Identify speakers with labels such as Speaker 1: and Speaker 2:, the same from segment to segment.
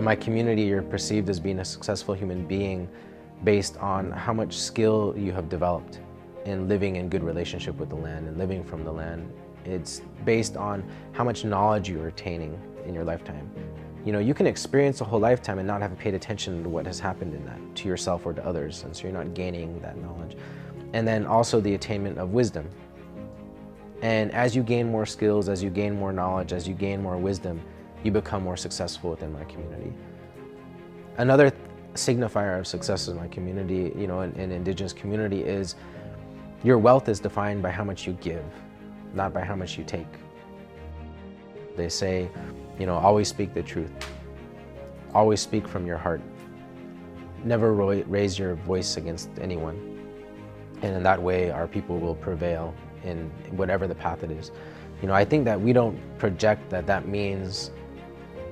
Speaker 1: In my community, you're perceived as being a successful human being based on how much skill you have developed in living in good relationship with the land and living from the land. It's based on how much knowledge you're attaining in your lifetime. You know, you can experience a whole lifetime and not have paid attention to what has happened in that, to yourself or to others, and so you're not gaining that knowledge. And then also the attainment of wisdom. And as you gain more skills, as you gain more knowledge, as you gain more wisdom, you become more successful within my community. Another signifier of success in my community, you know, in Indigenous community, is your wealth is defined by how much you give, not by how much you take. They say, you know, always speak the truth. Always speak from your heart. Never raise your voice against anyone. And in that way, our people will prevail in whatever the path it is. You know, I think that we don't project that that means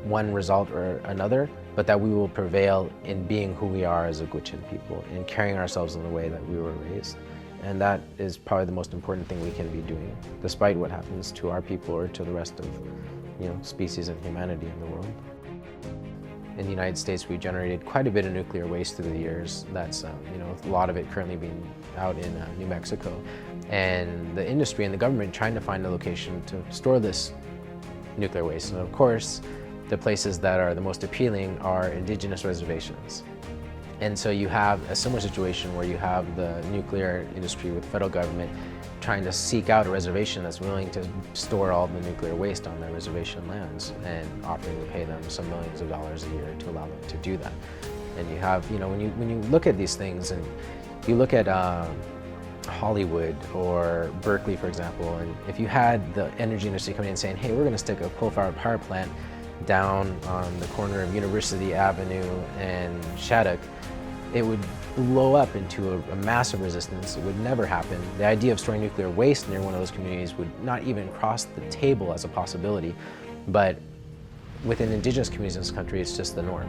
Speaker 1: one result or another, but that we will prevail in being who we are as a Gwich'in people, in carrying ourselves in the way that we were raised. And that is probably the most important thing we can be doing, despite what happens to our people or to the rest of, you know, species and humanity in the world. In the United States, we generated quite a bit of nuclear waste through the years. That's, you know, a lot of it currently being out in New Mexico. And the industry and the government trying to find a location to store this nuclear waste. And of course, the places that are the most appealing are indigenous reservations. And so you have a similar situation where you have the nuclear industry with the federal government trying to seek out a reservation that's willing to store all the nuclear waste on their reservation lands and offering to pay them some millions of dollars a year to allow them to do that. And you have, you know, when you look at these things and you look at Hollywood or Berkeley, for example, and if you had the energy industry coming in and saying, hey, we're going to stick a coal-fired power plant down on the corner of University Avenue and Shattuck, it would blow up into a massive resistance. It would never happen. The idea of storing nuclear waste near one of those communities would not even cross the table as a possibility. But within indigenous communities in this country, it's just the norm.